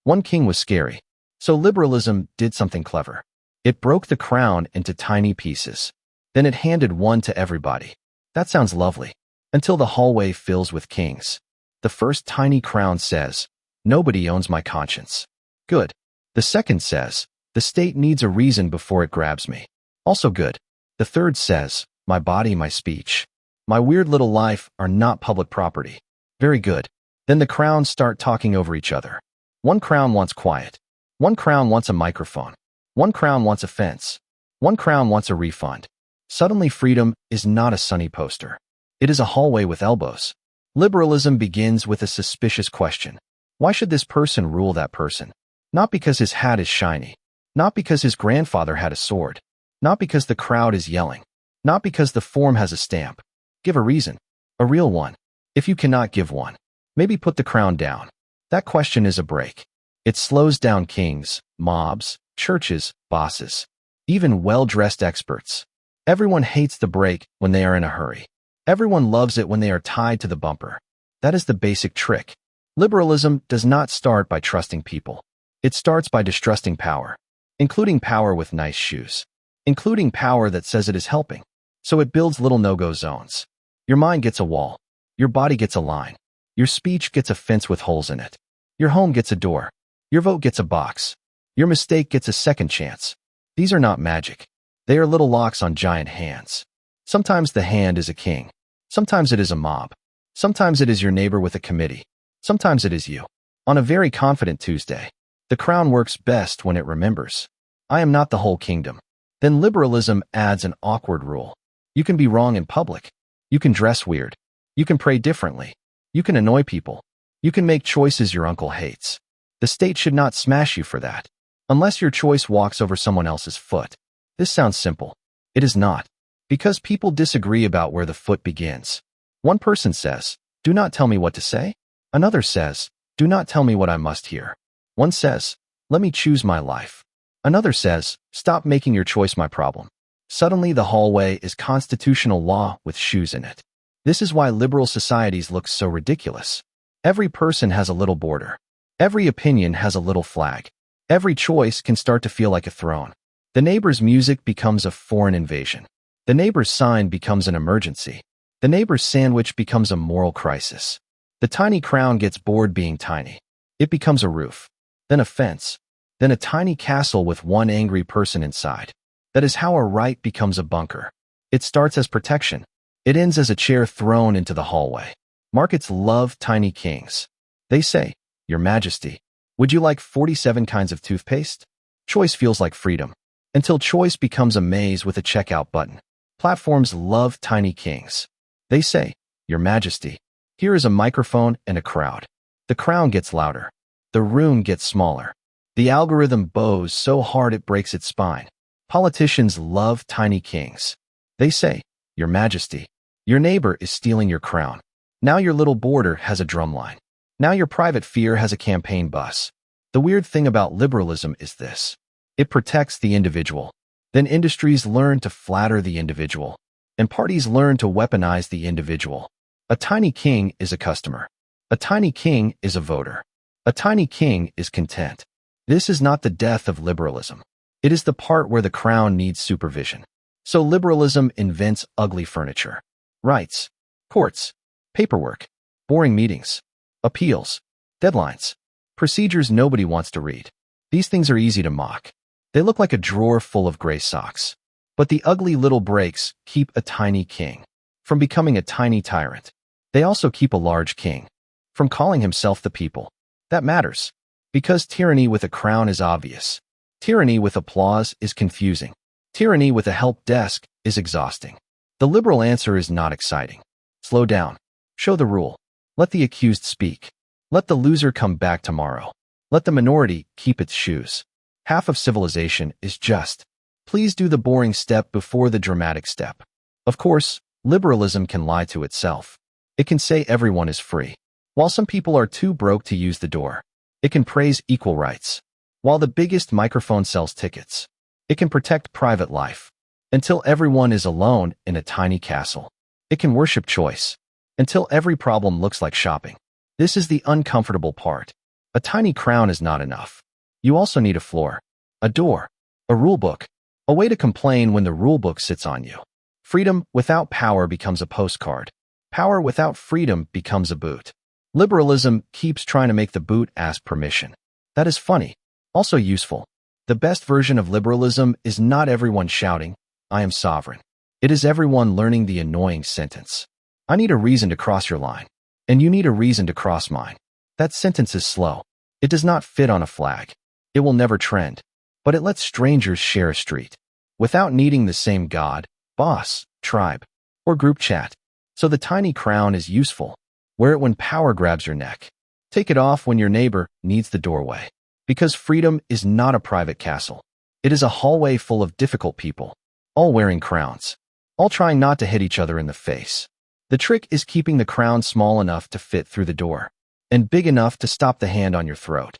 One king was scary. So liberalism did something clever. It broke the crown into tiny pieces. Then it handed one to everybody. That sounds lovely. Until the hallway fills with kings. The first tiny crown says, "Nobody owns my conscience." Good. The second says, "The state needs a reason before it grabs me." Also good. The third says, "My body, my speech, my weird little life are not public property." Very good. Then the crowns start talking over each other. One crown wants quiet. One crown wants a microphone. One crown wants a fence. One crown wants a refund. Suddenly freedom is not a sunny poster. It is a hallway with elbows. Liberalism begins with a suspicious question. Why should this person rule that person? Not because his hat is shiny. Not because his grandfather had a sword. Not because the crowd is yelling. Not because the form has a stamp. Give a reason. A real one. If you cannot give one, maybe put the crown down. That question is a break. It slows down kings, mobs, churches, bosses, even well-dressed experts. Everyone hates the break when they are in a hurry. Everyone loves it when they are tied to the bumper. That is the basic trick. Liberalism does not start by trusting people. It starts by distrusting power, including power with nice shoes, including power that says it is helping. So it builds little no-go zones. Your mind gets a wall. Your body gets a line. Your speech gets a fence with holes in it. Your home gets a door. Your vote gets a box. Your mistake gets a second chance. These are not magic. They are little locks on giant hands. Sometimes the hand is a king. Sometimes it is a mob. Sometimes it is your neighbor with a committee. Sometimes it is you. On a very confident Tuesday, the crown works best when it remembers, I am not the whole kingdom. Then liberalism adds an awkward rule. You can be wrong in public. You can dress weird. You can pray differently. You can annoy people. You can make choices your uncle hates. The state should not smash you for that, unless your choice walks over someone else's foot. This sounds simple. It is not. Because people disagree about where the foot begins. One person says, "Do not tell me what to say." Another says, "Do not tell me what I must hear." One says, "Let me choose my life." Another says, "Stop making your choice my problem." Suddenly the hallway is constitutional law with shoes in it. This is why liberal societies look so ridiculous. Every person has a little border. Every opinion has a little flag. Every choice can start to feel like a throne. The neighbor's music becomes a foreign invasion. The neighbor's sign becomes an emergency. The neighbor's sandwich becomes a moral crisis. The tiny crown gets bored being tiny. It becomes a roof, then a fence, then a tiny castle with one angry person inside. That is how a right becomes a bunker. It starts as protection. It ends as a chair thrown into the hallway. Markets love tiny kings. They say, "Your Majesty, would you like 47 kinds of toothpaste?" Choice feels like freedom, until choice becomes a maze with a checkout button. Platforms love tiny kings. They say, "Your Majesty, here is a microphone and a crowd." The crown gets louder. The room gets smaller. The algorithm bows so hard it breaks its spine. Politicians love tiny kings. They say, "Your Majesty, your neighbor is stealing your crown. Now your little border has a drumline. Now your private fear has a campaign bus." The weird thing about liberalism is this. It protects the individual. Then industries learn to flatter the individual. And parties learn to weaponize the individual. A tiny king is a customer. A tiny king is a voter. A tiny king is content. This is not the death of liberalism. It is the part where the crown needs supervision. So liberalism invents ugly furniture. Rights, courts, paperwork, boring meetings, appeals, deadlines, procedures nobody wants to read. These things are easy to mock. They look like a drawer full of gray socks. But the ugly little breaks keep a tiny king from becoming a tiny tyrant. They also keep a large king from calling himself the people. That matters. Because tyranny with a crown is obvious. Tyranny with applause is confusing. Tyranny with a help desk is exhausting. The liberal answer is not exciting. Slow down. Show the rule. Let the accused speak. Let the loser come back tomorrow. Let the minority keep its shoes. Half of civilization is just. Please do the boring step before the dramatic step. Of course, liberalism can lie to itself. It can say everyone is free, while some people are too broke to use the door. It can praise equal rights, while the biggest microphone sells tickets. It can protect private life, until everyone is alone in a tiny castle. It can worship choice, until every problem looks like shopping. This is the uncomfortable part. A tiny crown is not enough. You also need a floor, a door, a rulebook, a way to complain when the rulebook sits on you. Freedom without power becomes a postcard. Power without freedom becomes a boot. Liberalism keeps trying to make the boot ask permission. That is funny, also useful. The best version of liberalism is not everyone shouting, "I am sovereign." It is everyone learning the annoying sentence. I need a reason to cross your line, and you need a reason to cross mine. That sentence is slow. It does not fit on a flag. It will never trend, but it lets strangers share a street without needing the same god, boss, tribe, or group chat. So the tiny crown is useful. Wear it when power grabs your neck. Take it off when your neighbor needs the doorway. Because freedom is not a private castle. It is a hallway full of difficult people, all wearing crowns, all trying not to hit each other in the face. The trick is keeping the crown small enough to fit through the door, and big enough to stop the hand on your throat.